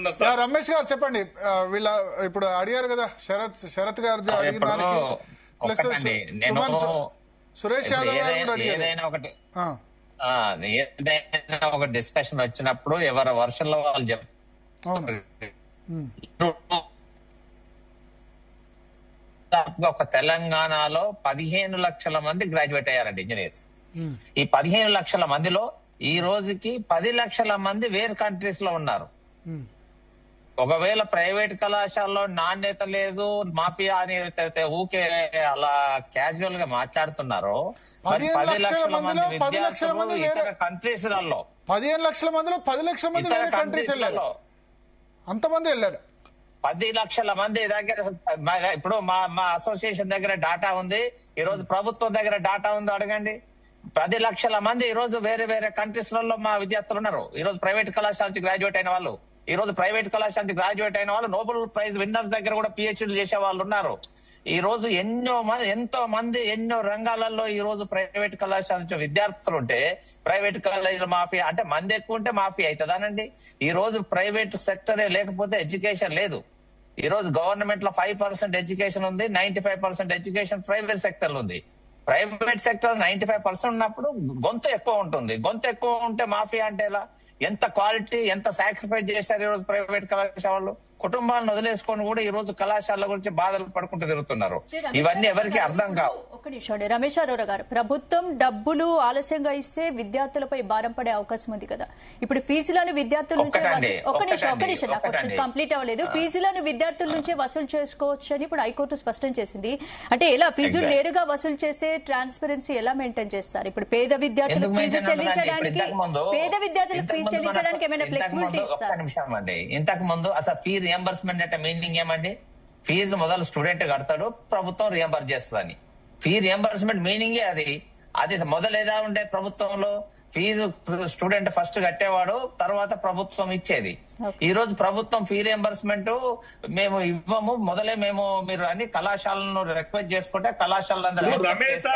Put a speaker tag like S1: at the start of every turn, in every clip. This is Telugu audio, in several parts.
S1: ఉన్నారు సార్.
S2: రమేష్ గారు చెప్పండి. వీళ్ళ ఇప్పుడు అడిగారు కదా శరత్ గారు అడిగిన దానికి ప్లస్ సురేష్ యాదవ్ గారు కూడా
S3: ఏదైనా ఒక డిస్కషన్ వచ్చినప్పుడు ఎవరి వర్షంలో వాళ్ళు చెప్తారు. ఒక తెలంగాణలో 15 లక్షల మంది గ్రాడ్యుయేట్ అయ్యారండి ఇంజనీర్స్. ఈ 15 లక్షల మందిలో ఈ రోజుకి 10 లక్షల మంది వేరే కంట్రీస్ లో ఉన్నారు. ఒకవేళ ప్రైవేట్ కళాశాలలో నాణ్యత లేదు, మాఫియా అని ఊకే అలా క్యాజువల్ గా మాట్లాడుతున్నారు. 10 లక్షల మంది విద్యార్థులు ఇతర కంట్రీస్ లలో
S2: 15 లక్షల మందిలో 10 లక్షల మంది వేరే కంట్రీస్ వెళ్ళారు. అంతమంది వెళ్ళారు.
S3: 10 లక్షల మంది దగ్గర ఇప్పుడు మా అసోసియేషన్ దగ్గర డాటా ఉంది, ఈ రోజు ప్రభుత్వం దగ్గర డాటా ఉంది, అడగండి. 10 లక్షల మంది ఈ రోజు వేరే వేరే కంట్రీస్ లలో మా విద్యార్థులు ఉన్నారు. ఈ రోజు ప్రైవేట్ కళాశాల నుంచి గ్రాడ్యుయేట్ అయిన వాళ్ళు, ఈ రోజు ప్రైవేట్ కళాశాల నుంచి గ్రాడ్యుయేట్ అయిన వాళ్ళు నోబెల్ ప్రైజ్ విన్నర్స్ దగ్గర కూడా పిహెచ్డీలు చేసే వాళ్ళు ఉన్నారు. ఈ రోజు ఎంతో మంది ఎన్నో రంగాలలో ఈ రోజు ప్రైవేట్ కళాశాల నుంచి విద్యార్థులు ఉంటే ప్రైవేట్ కాలేజీల మాఫియా అంటే మంది ఎక్కువ ఉంటే మాఫియా అవుతుందానండి. ఈ రోజు ప్రైవేట్ సెక్టరే లేకపోతే ఎడ్యుకేషన్ లేదు. ఈ రోజు గవర్నమెంట్ లో 5% ఎడ్యుకేషన్ ఉంది, 95% ఎడ్యుకేషన్ ప్రైవేట్ సెక్టర్ ఉంది. ప్రైవేట్ సెక్టర్ 95% ఉన్నప్పుడు గొంతు ఎక్కువ ఉంటుంది. గొంతు ఎక్కువ ఉంటే మాఫియా అంటే ఎలా? ఎంత క్వాలిటీ, ఎంత సాక్రిఫైస్ చేశారు ఈ రోజు ప్రైవేట్ కళాశాలలు. కుటుంబాలను వదిలేసుకొని కూడా ఈ రోజు కళాశాలల గురించి బాధలు పడుకుంటూ తిరుగుతున్నారు. ఇవన్నీ ఎవరికి అర్థం కావు.
S4: ఒక నిమిషం రమేష్ అరోరా గారు, ప్రభుత్వం డబ్బులు ఆలస్యంగా ఇస్తే విద్యార్థులపై భారం పడే అవకాశం ఉంది కదా. ఇప్పుడు ఫీజులను విద్యార్థుల నుంచి ఒక నిమిషం నా క్వశ్చన్ కంప్లీట్ అవ్వలేదు. ఫీజులను విద్యార్థుల నుంచే వసూలు చేసుకోవచ్చు అని ఇప్పుడు హైకోర్టు స్పష్టం చేసింది. అంటే ఎలా ఫీజులు నేరుగా వసూలు చేసే ట్రాన్స్పరెన్సీ ఎలా మెయింటైన్ చేస్తారు? ఇప్పుడు పేద విద్యార్థులకు ఫీజు చెల్లించడానికి ఏమైనా ఫ్లెక్సిబిలిటీ ఇస్తారు?
S3: ఇంతకు ముందు అసలు ఫీ రియంబర్స్మెంట్ అంటే మీనింగ్ ఏమండి? ఫీజు మొదలు స్టూడెంట్ కడతాడు, ప్రభుత్వం రియంబర్స్ చేస్తుందని. ఫీ రియంబర్స్మెంట్ మీనింగే అది మొదలు ఏదా ఉండే ప్రభుత్వంలో ఫీజు స్టూడెంట్ ఫస్ట్ కట్టేవాడు, తర్వాత ప్రభుత్వం ఇచ్చేది. ఈ రోజు ప్రభుత్వం ఫీ రియంబర్స్మెంట్ మేము ఇవ్వము, మొదలే మీరు అన్ని కళాశాలను రిక్వెస్ట్ చేసుకుంటే కళాశాలందరూ.
S1: రమేష్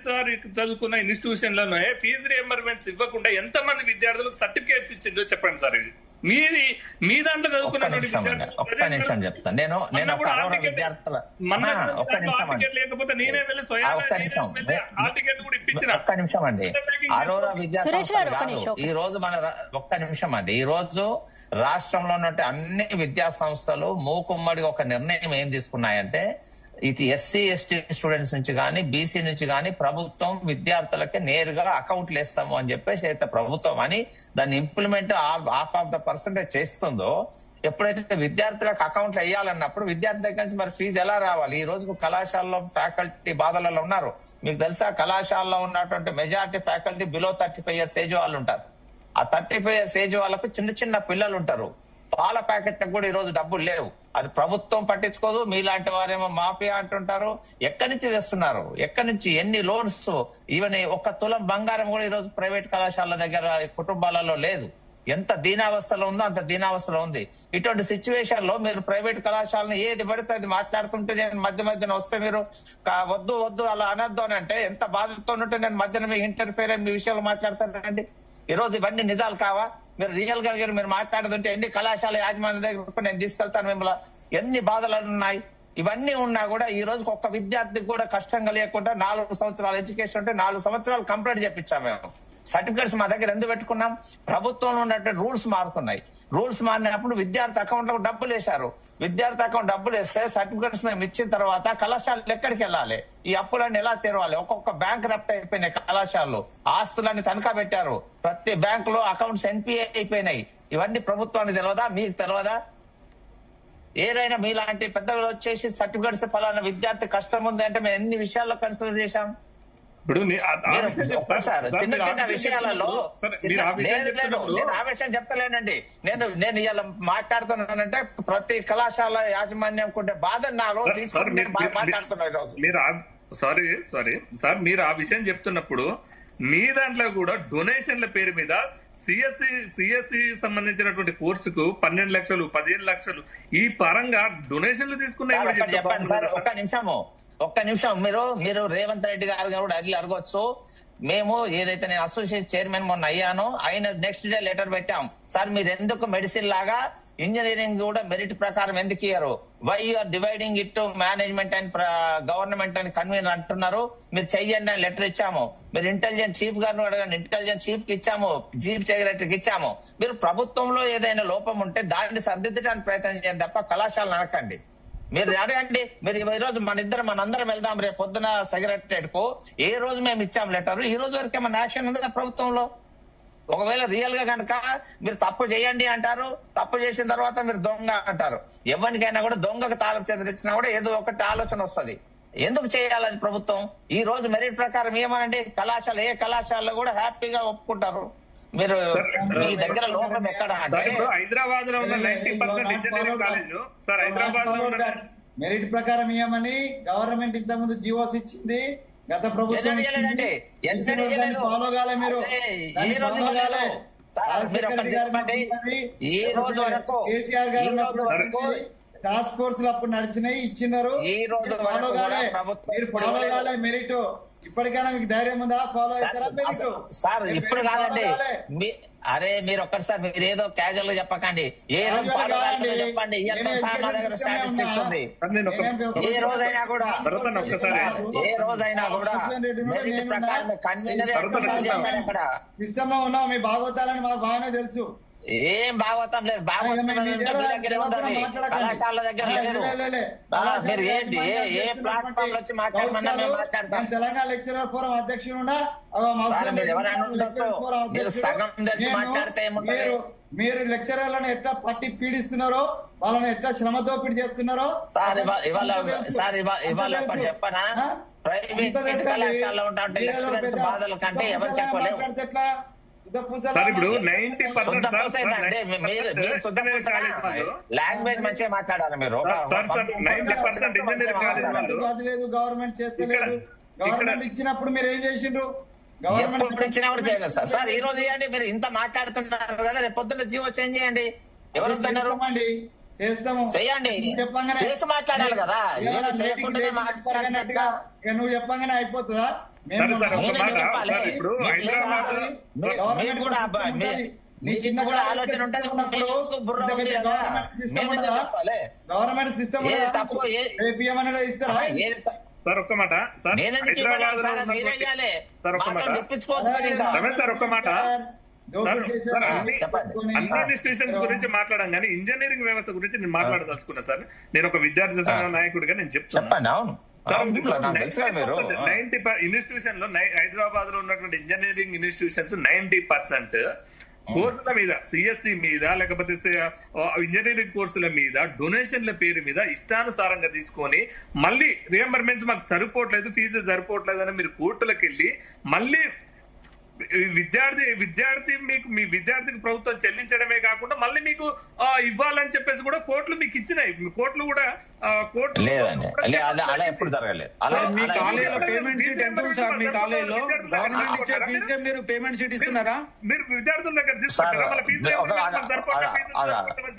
S1: సార్ చదువుకున్న ఇన్స్టిట్యూషన్లోనే ఫీజు రియంబర్స్మెంట్స్ ఇవ్వకుండా ఎంత మంది విద్యార్థులకు సర్టిఫికేట్స్ ఇచ్చిందో చెప్పండి సార్. ఇది మీ దాంట్లో చదువుకున్నటువంటి
S3: ఒక్క నిమిషం చెప్తాను. నేను విద్యార్థుల
S1: లేకపోతే నేనే వెళ్ళి
S3: ఒక్క నిమిషం అండి. అరోరా విద్యాసంస్థలు ఈ రోజు ఒక్క నిమిషం అండి. ఈ రోజు రాష్ట్రంలో ఉన్నట్టు అన్ని విద్యా సంస్థలు మూకుమ్మడిగా ఒక నిర్ణయం ఏం తీసుకున్నాయంటే, ఇటు ఎస్సీ ఎస్టీ స్టూడెంట్స్ నుంచి కానీ బీసీ నుంచి కానీ ప్రభుత్వం విద్యార్థులకే నేరుగా అకౌంట్లు వేస్తాము అని చెప్పేసి అయితే ప్రభుత్వం అని దాన్ని ఇంప్లిమెంట్ ½ చేస్తుందో, ఎప్పుడైతే విద్యార్థులకు అకౌంట్లు వేయాలన్నప్పుడు విద్యార్థి దగ్గర నుంచి మరి ఫీజు ఎలా రావాలి? ఈ రోజు కళాశాలలో ఫ్యాకల్టీ బాధలలో ఉన్నారు. మీకు తెలుసా, కళాశాలలో ఉన్నటువంటి majority faculty below 35 years age వాళ్ళు ఉంటారు. ఆ 35 years ఏజ్ వాళ్ళకు చిన్న చిన్న పిల్లలు ఉంటారు. పాల ప్యాకెట్ కూడా ఈ రోజు డబ్బులు లేవు. అది ప్రభుత్వం పట్టించుకోదు. మీలాంటి వారేమో మాఫియా అంటుంటారు. ఎక్కడి నుంచి తెస్తున్నారు? ఎక్కడి నుంచి? ఎన్ని లోన్స్? ఈవెన్ 1 తులం బంగారం కూడా ఈ రోజు ప్రైవేట్ కళాశాలల దగ్గర కుటుంబాలలో లేదు. ఎంత దీనావస్థలో ఉందో అంత దీనావస్థలో ఉంది. ఇటువంటి సిచ్యువేషన్ లో మీరు ప్రైవేట్ కళాశాలను ఏది పడితే అది మాట్లాడుతుంటే, నేను మధ్యన వస్తే మీరు వద్దు అలా అనొద్దు అని అంటే ఎంత బాధతో ఉంటే నేను మధ్యన మీకు ఇంటర్ఫేర్ అయ్యి మీ విషయాలు మాట్లాడతానండి. ఈ రోజు ఇవన్నీ నిజాలు కావా? మీరు రియల్ గా మీరు మాట్లాడుతుంటే ఎన్ని కళాశాల యాజమాన్య దగ్గర నేను తీసుకెళ్తాను మిమ్మల్ని, ఎన్ని బాధలు ఉన్నాయి. ఇవన్నీ ఉన్నా కూడా ఈ రోజు ఒక్క విద్యార్థికి కూడా కష్టం కలిగకుండా 4 సంవత్సరాల ఎడ్యుకేషన్ ఉంటే 4 సంవత్సరాలు కంప్లీట్ చేపించాం మేము. సర్టిఫికేట్స్ మా దగ్గర ఎందుకు పెట్టుకున్నాం? ప్రభుత్వంలో ఉన్నటువంటి రూల్స్ మారుతున్నాయి. రూల్స్ మారినప్పుడు విద్యార్థి అకౌంట్ లో డబ్బులు వేశారు. విద్యార్థి అకౌంట్ డబ్బులు వేస్తే సర్టిఫికేట్స్ మేము ఇచ్చిన తర్వాత కళాశాలలు ఎక్కడికి వెళ్ళాలి? ఈ అప్పులన్నీ ఎలా తెరవాలి? ఒక్కొక్క బ్యాంక్ రప్ట్ అయిపోయినాయి కళాశాలలు. ఆస్తులన్నీ తనఖా పెట్టారు. ప్రతి బ్యాంకు లో అకౌంట్స్ ఎన్పిఏ అయిపోయినాయి. ఇవన్నీ ప్రభుత్వానికి తెలియదా? మీకు తెలియదా? ఏదైనా మీలాంటి పెద్దలు వచ్చేసి సర్టిఫికేట్స్ ఫలానా విద్యార్థి కష్టం ఉంది అంటే మేము ఎన్ని విషయాల్లో కన్సిడర్ చేశాం.
S1: ఇప్పుడు
S3: చిన్న చిన్న విషయాలలో నేను ఆ విషయం చెప్తలేనండి. నేను ఇలా మాట్లాడుతున్నానంటే ప్రతి కళాశాల యాజమాన్యం కొంటే బాధ నాలో తీసుకుని నేను మాట్లాడుతున్నా ఈరోజు.
S1: సారీ సార్, మీరు ఆ విషయం చెప్తున్నప్పుడు మీ దాంట్లో కూడా డొనేషన్ల పేరు మీద సిఎస్సి సంబంధించినటువంటి కోర్సుకు 12 లక్షలు 15 లక్షలు ఈ పరంగా డొనేషన్లు తీసుకున్నాయి.
S3: చెప్పండి సార్, ఒక్క నిమిషము. ఒక్క నిమిషం, మీరు రేవంత్ రెడ్డి గారు కూడా అడగవచ్చు. మేము ఏదైతే నేను అసోసియేట్ చైర్మన్ మొన్న అయ్యానో ఆయన నెక్స్ట్ డే లెటర్ పెట్టాం, సార్ మీరు ఎందుకు మెడిసిన్ లాగా ఇంజనీరింగ్ కూడా మెరిట్ ప్రకారం ఎందుకు ఇయ్యారు, why you are dividing it to management and government అని కన్వీనర్ అంటున్నారు, మీరు చెయ్యండి అని లెటర్ ఇచ్చాము. మీరు ఇంటెలిజెన్స్ చీఫ్ గారిని అడగండి, ఇంటెలిజెన్స్ చీఫ్ కి ఇచ్చాము, చీఫ్ సెక్రటరీకి ఇచ్చాము. మీరు ప్రభుత్వంలో ఏదైనా లోపం ఉంటే దాన్ని సరిదిద్దడానికి ప్రయత్నం చేయండి తప్ప కళాశాలను అనకండి. మీరు అడగండి, మీరు ఈ రోజు మనందరం వెళ్దాం రేపు పొద్దున సెక్రటరియట్ కు. ఏ రోజు మేము ఇచ్చాం లెటర్, ఈ రోజు వరకు ఏమైనా యాక్షన్ ఉందా ప్రభుత్వంలో? ఒకవేళ రియల్ గా కనుక మీరు తప్పు చేయండి అంటారు, తప్పు చేసిన తర్వాత మీరు దొంగ అంటారు. ఎవరికైనా కూడా దొంగకు తాళం చేతులు ఇచ్చినా కూడా ఏదో ఒకటి ఆలోచన వస్తుంది. ఎందుకు చేయాలి అది ప్రభుత్వం? ఈ రోజు మెరిట్ ప్రకారం ఏమనండి, ఏ కళాశాలలో కూడా హ్యాపీగా ఒప్పుకుంటారు. మీరు మీ దగ్గర లోపం ఎక్కడ అంటే
S1: హైదరాబాద్ లో ఉన్న 90% ఇంజనీరింగ్ కాలేజ్ సార్, హైదరాబాద్ లో ఉన్న
S5: మెరిట్ ప్రకారం ఏమని గవర్నమెంట్ ఇంత ముందు జీవోస్ ఇచ్చింది, గత ప్రభుత్వం ఫాలో కాలే. మీరు కేసీఆర్ గారు టాస్క్ ఫోర్స్ అప్పుడు నడిచినాయి, ఇచ్చినారు. ఫాలో కాలే, మీరు ఫాలో కాలే మెరిట్. ఇప్పటికైనా మీకు ధైర్యం ఉందా ఫాలో అవుతారా?
S3: సార్ ఇప్పుడు కాదండి, అరే మీరు ఒక్కసారి మీరు ఏదో క్యాజువల్ గా చెప్పకండి, ఏదో ఫాలో చెప్పండి. స్టాటిస్టిక్స్ ఉంది. ఏ రోజైనా కూడా
S5: సిస్టమ్ లో ఉన్నాం, మీ భాగవతాలని మాకు బాగానే తెలుసు.
S3: ఏం భాగవతం లేదు, కళాశాల దగ్గర లేదు. మీరు ఏంటి ఏ ప్లాట్ఫామ్ వచ్చి మాట్లాడమన్నా మేము మాట్లాడతాం.
S5: తెలంగాణ లెక్చరర్ ఫోరం అధ్యక్షుడు
S3: మీరు సగం తెలిసి మాట్లాడితే
S5: మీరు లెక్చరర్లను ఎట్లా పట్టి పీడిస్తున్నారో, వాళ్ళని ఎట్లా శ్రమ దోపిడీ చేస్తున్నారో
S3: ఇవాళ చెప్పనా, ప్రైవేట్ కళాశాలలో ఉంటే లెక్చరర్స్ బాధల కంటే ఎవరు చెప్పలేవు.
S1: ఇప్పుడు 90%
S3: లాంగ్వేజ్ మంచిగా మాట్లాడాలి మీరు.
S5: అది లేదు, గవర్నమెంట్ చేస్తలేదు. గవర్నమెంట్ ఇచ్చినప్పుడు మీరు ఏం చేసిండ్రు? గవర్నమెంట్
S3: ఇచ్చినప్పుడు చేయలేదు సార్. సార్ ఈ రోజు ఇవ్వండి, మీరు ఇంత మాట్లాడుతున్నారు కదా, రేపు పొద్దున్న జీవో చేంజ్ చేయండి. ఎవరు వస్తున్నారు?
S5: చేస్తాము,
S3: చేయండి, చేసి మాట్లాడాలి కదా.
S5: నువ్వు చెప్పంగానే అయిపోతుందా? గవర్నమెంట్ సిస్టమ్ ఇస్తారా?
S1: సార్ ఒక్క మాట సార్, రమేష్ సార్ ఒక్క మాట, అన్ని ఇన్స్టిట్యూషన్స్ గురించి మాట్లాడాం కానీ ఇంజనీరింగ్ వ్యవస్థ గురించి నేను మాట్లాడదలుచుకున్నా సార్. నేను ఒక విద్యార్థి సంఘ నాయకుడిగా నేను చెప్తాను. ఇన్స్టిట్యూషన్ లో హైదరాబాద్ లో ఉన్నటువంటి ఇంజనీరింగ్ ఇన్స్టిట్యూషన్స్ 90% కోర్సుల మీద, సిఎస్సి మీద, లేకపోతే ఇంజనీరింగ్ కోర్సుల మీద డొనేషన్ల పేరు మీద ఇష్టానుసారంగా తీసుకొని మళ్ళీ రియంబర్మెంట్స్ మాకు సరిపోవట్లేదు, ఫీజు సరిపోవట్లేదు అని మీరు కోర్టులకు వెళ్ళి మళ్ళీ విద్యార్థి మీకు మీ విద్యార్థికి ప్రభుత్వం చెల్లించడమే కాకుండా మళ్ళీ మీకు ఇవ్వాలని చెప్పేసి కూడా కోర్టులు మీకు ఇచ్చినాయి. కోర్టులు కూడా
S3: అలా ఎప్పుడు జరగలేదు.
S2: మీ కాలేజీలో పేమెంట్ షీట్ ఎంత ఉంది సార్? మీ కాలేజీలో గవర్నమెంట్ ఇచ్చే ఫీజుగా మీరు పేమెంట్ షీట్ ఇస్తున్నారా?
S1: మీరు విద్యార్థుల దగ్గర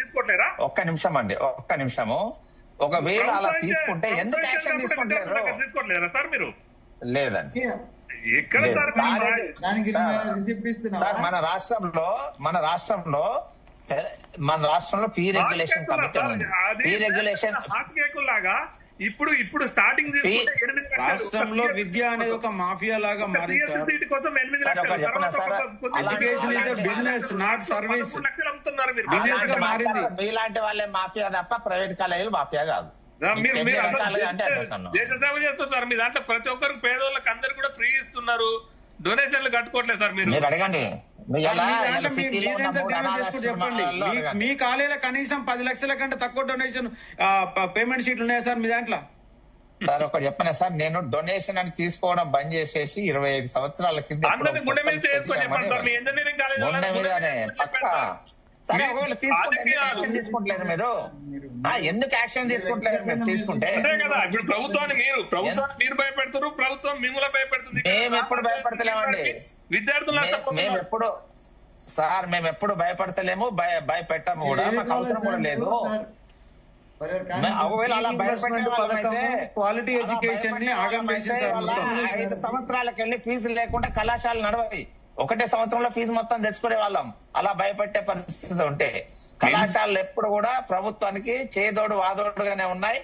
S1: తీసుకోవట్లేరా?
S3: ఒక్క నిమిషం అండి, ఒక్క నిమిషము. ఒకవేళ అలా తీసుకుంటే ఎందుకు యాక్షన్
S1: తీసుకోవట్లేరా సార్ మీరు?
S3: లేదండి,
S1: ఎక్కడ సార్
S3: మన రాష్ట్రంలో ఫీ రెగ్యులేషన్ కమిటీ ఉంది. ఫీ రెగ్యులేషన్
S1: లాగా ఇప్పుడు స్టార్టింగ్
S2: రాష్ట్రంలో విద్య అనేది ఒక మాఫియా లాగా మారింది.
S1: కోసం 8
S2: లక్షలు బిజినెస్ నాట్ సర్వీస్ బిజినెస్ గా మారింది.
S3: మీలాంటి వాళ్ళే మాఫియా తప్ప ప్రైవేట్ కాలేజీలు మాఫియా కాదు.
S1: దేశ సేవ చేస్తారు సార్. మీ దాంట్లో ప్రతి ఒక్కరికి పేదోళ్ళకి అందరు కూడా ఫ్రీ ఇస్తున్నారు, డొనేషన్లు కట్టుకోవట్లేదు సార్. మీరు
S3: అడగండి,
S2: చెప్పండి. మీ కాలేజీలో కనీసం 10 లక్షల కంటే తక్కువ డొనేషన్ పేమెంట్ షీట్లు ఉన్నాయా సార్ మీ దాంట్లో?
S3: సార్ ఒకటి చెప్పనా సార్, నేను డొనేషన్ అని తీసుకోవడం బంద్ చేసేసి 25 సంవత్సరాల కింద సరే. ఒకవేళ తీసుకుంటలేదు మీరు, ఎందుకు యాక్షన్ తీసుకుంటలేదు? మీరు తీసుకుంటే
S1: ప్రభుత్వాన్ని మీరు భయపెడతారు, ప్రభుత్వం మిమ్మల్ని భయపెడుతుంది.
S3: మేము ఎప్పుడు భయపడతలేమండి
S1: విద్యార్థులు.
S3: మేము ఎప్పుడు భయపడతలేము, భయపెట్టాము కూడా, మాకు అవసరం కూడా లేదు. ఒకవేళ అలా భయపెట్టే వాళ్ళమైతే,
S2: క్వాలిటీ ఎడ్యుకేషన్ ని ఆగం చేసింది సార్ మొత్తం.
S3: 5 సంవత్సరాలకు వెళ్ళి ఫీజులు లేకుండా కళాశాలలు నడవవి. ఒకటే సంవత్సరంలో ఫీజు మొత్తం తెచ్చుకునే వాళ్ళం అలా భయపెట్టే పరిస్థితి ఉంటే. కళాశాలలు ఎప్పుడు కూడా ప్రభుత్వానికి చేదోడు వాదోడుగానే ఉన్నాయి,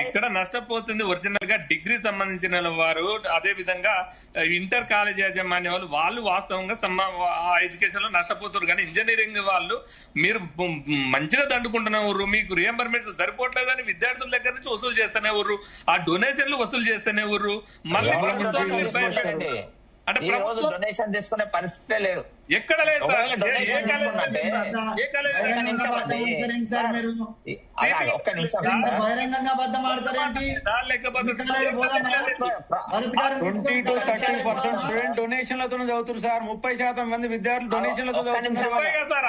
S1: ఇక్కడ నష్టపోతుంది ఒరిజినల్ గా డిగ్రీ సంబంధించిన వారు, అదే విధంగా ఇంటర్ కాలేజ్ యాజమాన్య వాళ్ళు వాస్తవంగా ఎడ్యుకేషన్ లో నష్టపోతారు. కానీ ఇంజనీరింగ్ వాళ్ళు మీరు మంచిగా దండుకుంటున్న ఊరు, మీకు రియంబర్మెంట్స్ సరిపోవట్లేదని విద్యార్థుల దగ్గర నుంచి వసూలు చేస్తూనే ఊరు, ఆ డొనేషన్లు వసూలు చేస్తూనే ఊరు. మళ్ళీ
S3: అంటే డొనేషన్ తీసుకునే పరిస్థితే లేదు,
S1: ఎక్కడ లేదు.
S2: ఒక్క నిమిషం, 20 to 30% స్టూడెంట్ డొనేషన్లతో చదువుతారు సార్. 30% మంది విద్యార్థులు డొనేషన్లతో చదువుతున్నారు.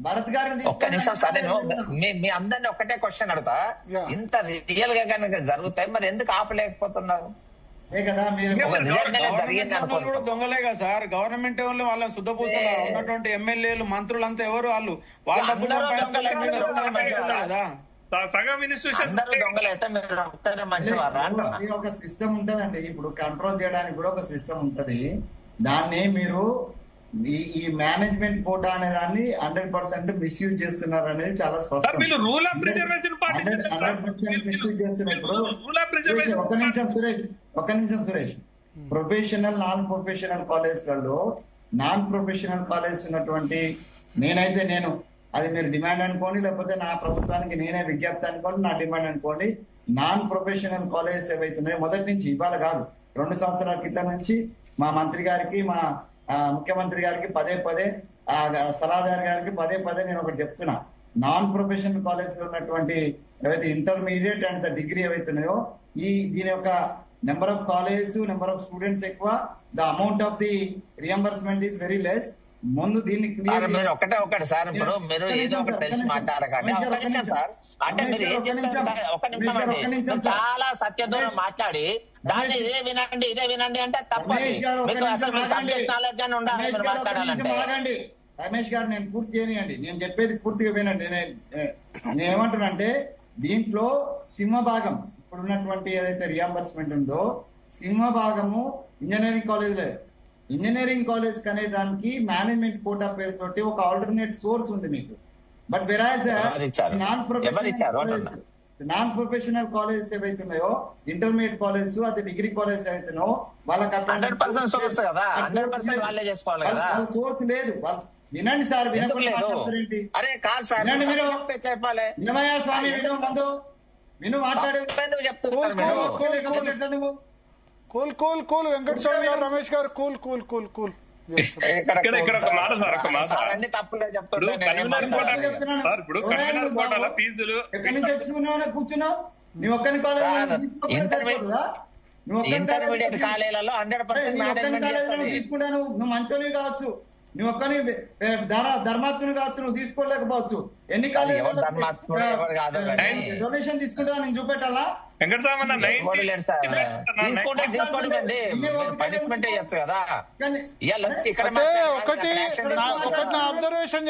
S5: భరత్ గారిని
S3: ఒక్క నిమిషం సార్, నేను మీ అందరినీ ఒక్కటే క్వశ్చన్ అడుగుతా. ఇంత రియల్ గా కనుక జరుగుతాయి, మరి ఎందుకు ఆపలేకపోతున్నారు?
S2: దొంగలే కదా సార్. గవర్నమెంట్ వాళ్ళు వాళ్ళని శుద్ధపూసలు ఉన్నటువంటి ఎమ్మెల్యేలు మంత్రులంతా ఎవరు వాళ్ళు వాళ్ళ కదా.
S5: ఒక సిస్టమ్ ఉంటదండి. ఇప్పుడు కంట్రోల్ చేయడానికి కూడా ఒక సిస్టమ్ ఉంటది. దాన్ని మీరు ఈ మేనేజ్మెంట్ కోటా అనే దాన్ని 100% మిస్యూజ్ చేస్తున్నారు అనేది చాలా స్పష్టం. మిస్యూజ్ చేస్తున్నప్పుడు ఒక నిమిషం సురేష్, ప్రొఫెషనల్ నాన్ ప్రొఫెషనల్ కాలేజ్లలో నాన్ ప్రొఫెషనల్ కాలేజ్ ఉన్నటువంటి నేను అది మీరు డిమాండ్ అనుకోండి, లేకపోతే నా ప్రభుత్వానికి నేనే విజ్ఞప్తి అనుకోండి, నా డిమాండ్ అనుకోండి. నాన్ ప్రొఫెషనల్ కాలేజెస్ ఏవైతున్నాయో మొదటి నుంచి, ఇవాళ కాదు 2 సంవత్సరాల క్రితం నుంచి మా మంత్రి గారికి, మా ముఖ్యమంత్రి గారికి పదే సలహాదారు గారికి పదే నేను ఒకటి చెప్తున్నా. నాన్ ప్రొఫెషనల్ కాలేజ్ లో ఉన్నటువంటి ఏవైతే ఇంటర్మీడియట్ అండ్ డిగ్రీ ఏవైతున్నాయో దీని యొక్క number of colleges, number of students ఎక్కువ, the amount of the reimbursement is very less. ముందు దీన్ని
S3: మీరు ఒకటి సార్, ఇప్పుడు మీరు ఏదో ఒకటి తెలిసి మాట్లాడకండి. ఒక నిమిషం సార్, అంటే మీరు ఏం చెప్తారు? ఒక నిమిషం అండి, చాలా సత్యదూరం మాట్లాడి దాన్ని ఇదే వినండి అంటే తప్పండి. మీకు అసలు మీ సబ్జెక్ట్ నాలెడ్జ్ అని ఉండాలి మీరు మాట్లాడాలంటే.
S5: రమేష్ గారు నేను పూర్తి చేయనియండి, నేను చెప్పేది పూర్తిగా వినండి. నేను ఏమంటున్నానంటే దీంట్లో సింహభాగం ఇప్పుడున్నటువంటి ఏదైతే రియంబర్స్మెంట్ ఉందో సింహభాగము ఇంజనీరింగ్ కాలేజ్ లేదు. ఇంజనీరింగ్ కాలేజ్ అనే దానికి మేనేజ్మెంట్ కోటా పేరుతోటి ఒక ఆల్టర్నేట్ సోర్స్ ఉంది మీకు. బట్ వెరాజ్ నాన్ ప్రొఫెషనల్ కాలేజెస్ ఏవైతున్నాయో, ఇంటర్మీడియట్ కాలేజ్, అది డిగ్రీ కాలేజ్ ఏవైతున్నాయో వాళ్ళకి సోర్స్ లేదు. వినండి సార్, వినండి.
S3: అరే కాదు సార్, చెప్పాలి.
S5: వినమయ్యా స్వామి, విను మాట్లాడే
S6: కూల్ వెంకట స్వామి గారు, రమేష్ గారు కూల్.
S3: అన్ని తప్పులే చెప్తాడు.
S5: ఎక్కడి నుంచి తెచ్చుకున్నావు కూర్చున్నావు? నువ్వు ఒక్కని
S3: ఇంటర్మీడియట్ కాలేజీలలో 100%
S5: తీసుకుంటాను. నువ్వు మంచోనివి కావచ్చు, నువ్వు ఒక్కని ధర్మాత్ముని కావచ్చు, నువ్వు తీసుకోలేకపోవచ్చు. ఎన్ని కాలేజీలు డొనేషన్ తీసుకుంటావా నేను చూపెట్టాలా?
S3: పనిష్మెంట్ ఇవ్వచ్చు కదా.
S6: ఒకటి నా అబ్జర్వేషన్